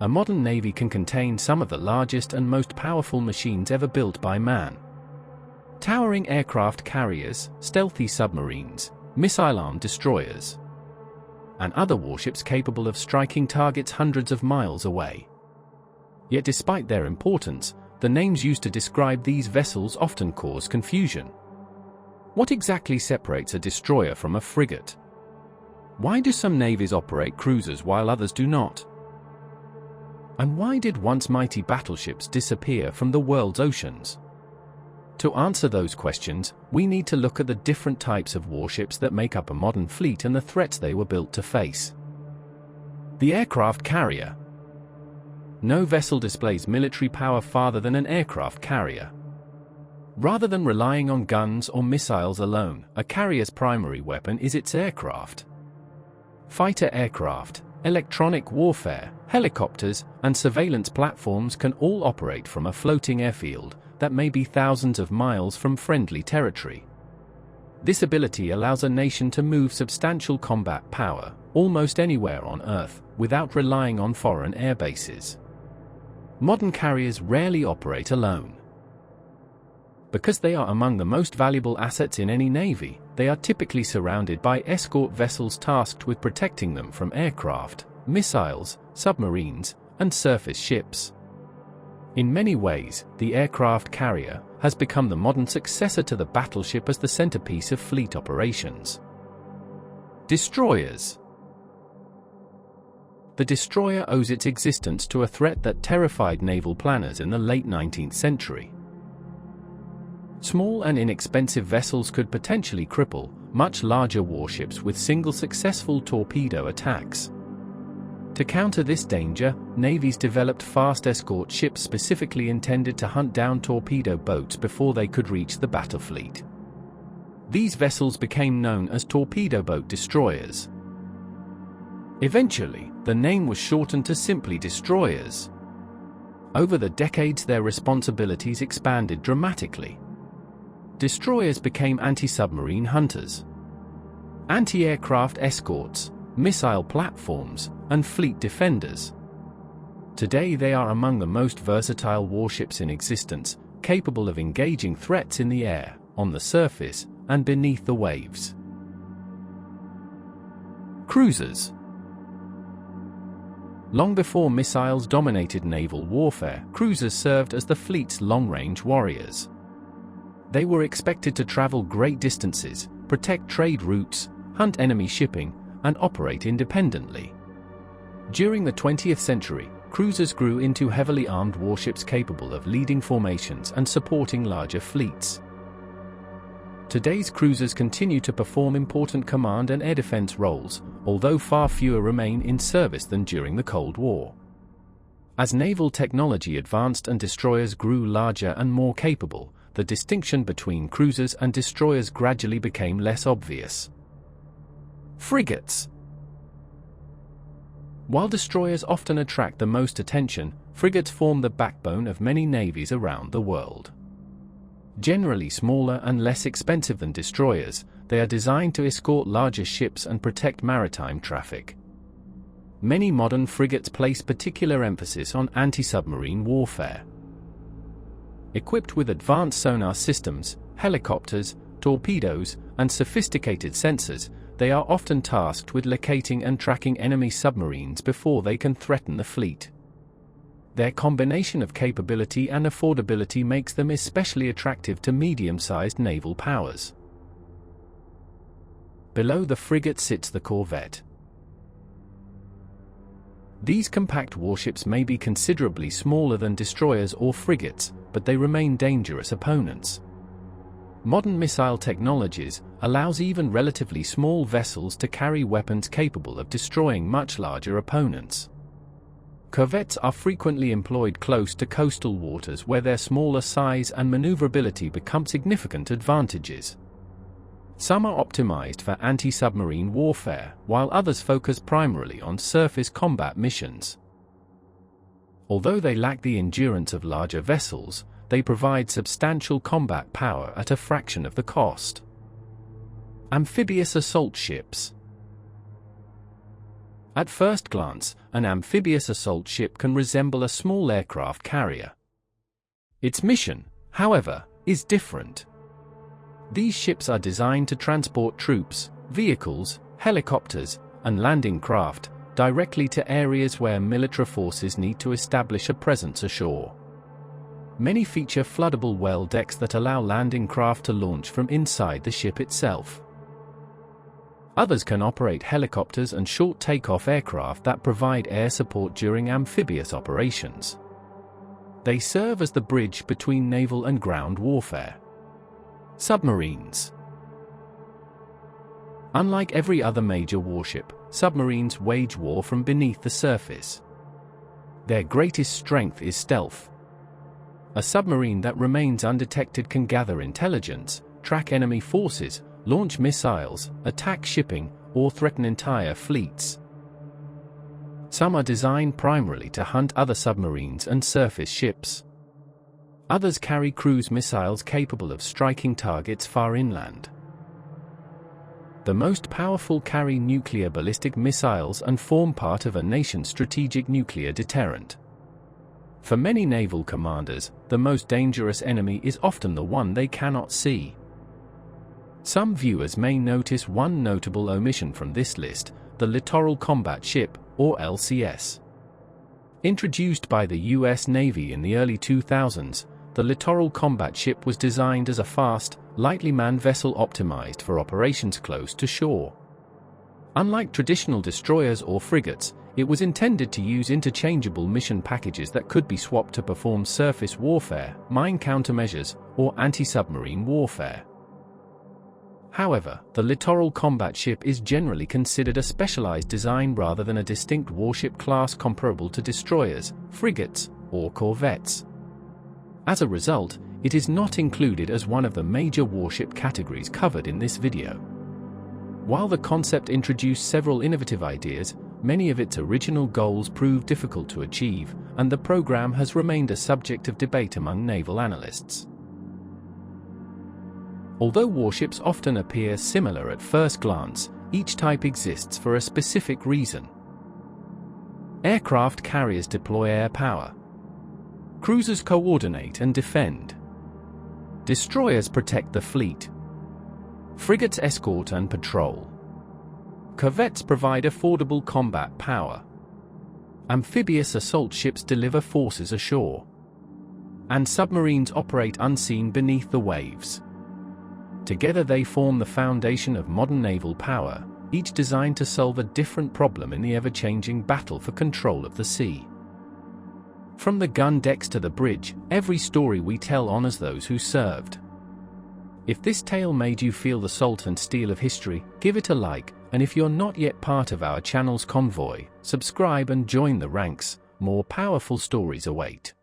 A modern navy can contain some of the largest and most powerful machines ever built by man. Towering aircraft carriers, stealthy submarines, missile-armed destroyers, and other warships capable of striking targets hundreds of miles away. Yet despite their importance, the names used to describe these vessels often cause confusion. What exactly separates a destroyer from a frigate? Why do some navies operate cruisers while others do not? And why did once mighty battleships disappear from the world's oceans? To answer those questions, we need to look at the different types of warships that make up a modern fleet and the threats they were built to face. The aircraft carrier. No vessel displays military power farther than an aircraft carrier. Rather than relying on guns or missiles alone, a carrier's primary weapon is its aircraft. Fighter aircraft, electronic warfare, helicopters, and surveillance platforms can all operate from a floating airfield that may be thousands of miles from friendly territory. This ability allows a nation to move substantial combat power almost anywhere on Earth without relying on foreign air bases. Modern carriers rarely operate alone. Because they are among the most valuable assets in any navy, they are typically surrounded by escort vessels tasked with protecting them from aircraft, missiles, submarines, and surface ships. In many ways, the aircraft carrier has become the modern successor to the battleship as the centerpiece of fleet operations. Destroyers. The destroyer owes its existence to a threat that terrified naval planners in the late 19th century. Small and inexpensive vessels could potentially cripple much larger warships with single successful torpedo attacks. To counter this danger, navies developed fast escort ships specifically intended to hunt down torpedo boats before they could reach the battle fleet. These vessels became known as torpedo boat destroyers. Eventually, the name was shortened to simply destroyers. Over the decades, their responsibilities expanded dramatically. Destroyers became anti-submarine hunters, anti-aircraft escorts, missile platforms, and fleet defenders. Today they are among the most versatile warships in existence, capable of engaging threats in the air, on the surface, and beneath the waves. Cruisers. Long before missiles dominated naval warfare, cruisers served as the fleet's long-range warriors. They were expected to travel great distances, protect trade routes, hunt enemy shipping, and operate independently. During the 20th century, cruisers grew into heavily armed warships capable of leading formations and supporting larger fleets. Today's cruisers continue to perform important command and air defense roles, although far fewer remain in service than during the Cold War. As naval technology advanced and destroyers grew larger and more capable, the distinction between cruisers and destroyers gradually became less obvious. Frigates. While destroyers often attract the most attention, frigates form the backbone of many navies around the world. Generally smaller and less expensive than destroyers, they are designed to escort larger ships and protect maritime traffic. Many modern frigates place particular emphasis on anti-submarine warfare. Equipped with advanced sonar systems, helicopters, torpedoes, and sophisticated sensors, they are often tasked with locating and tracking enemy submarines before they can threaten the fleet. Their combination of capability and affordability makes them especially attractive to medium-sized naval powers. Below the frigate sits the corvette. These compact warships may be considerably smaller than destroyers or frigates, but they remain dangerous opponents. Modern missile technologies allows even relatively small vessels to carry weapons capable of destroying much larger opponents. Corvettes are frequently employed close to coastal waters where their smaller size and maneuverability become significant advantages. Some are optimized for anti-submarine warfare, while others focus primarily on surface combat missions. Although they lack the endurance of larger vessels, they provide substantial combat power at a fraction of the cost. Amphibious assault ships. At first glance, an amphibious assault ship can resemble a small aircraft carrier. Its mission, however, is different. These ships are designed to transport troops, vehicles, helicopters, and landing craft directly to areas where military forces need to establish a presence ashore. Many feature floodable well decks that allow landing craft to launch from inside the ship itself. Others can operate helicopters and short takeoff aircraft that provide air support during amphibious operations. They serve as the bridge between naval and ground warfare. Submarines. Unlike every other major warship, submarines wage war from beneath the surface. Their greatest strength is stealth. A submarine that remains undetected can gather intelligence, track enemy forces, launch missiles, attack shipping, or threaten entire fleets. Some are designed primarily to hunt other submarines and surface ships. Others carry cruise missiles capable of striking targets far inland. The most powerful carry nuclear ballistic missiles and form part of a nation's strategic nuclear deterrent. For many naval commanders, the most dangerous enemy is often the one they cannot see. Some viewers may notice one notable omission from this list: the Littoral Combat Ship, or LCS. Introduced by the U.S. Navy in the early 2000s, the Littoral Combat Ship was designed as a fast, lightly manned vessel optimized for operations close to shore. Unlike traditional destroyers or frigates, it was intended to use interchangeable mission packages that could be swapped to perform surface warfare, mine countermeasures, or anti-submarine warfare. However, the Littoral Combat Ship is generally considered a specialized design rather than a distinct warship class comparable to destroyers, frigates, or corvettes. As a result, it is not included as one of the major warship categories covered in this video. While the concept introduced several innovative ideas, many of its original goals proved difficult to achieve, and the program has remained a subject of debate among naval analysts. Although warships often appear similar at first glance, each type exists for a specific reason. Aircraft carriers deploy air power. Cruisers coordinate and defend. Destroyers protect the fleet. Frigates escort and patrol. Corvettes provide affordable combat power. Amphibious assault ships deliver forces ashore. And submarines operate unseen beneath the waves. Together they form the foundation of modern naval power, each designed to solve a different problem in the ever-changing battle for control of the sea. From the gun decks to the bridge, every story we tell honors those who served. If this tale made you feel the salt and steel of history, give it a like, and if you're not yet part of our channel's convoy, subscribe and join the ranks. More powerful stories await.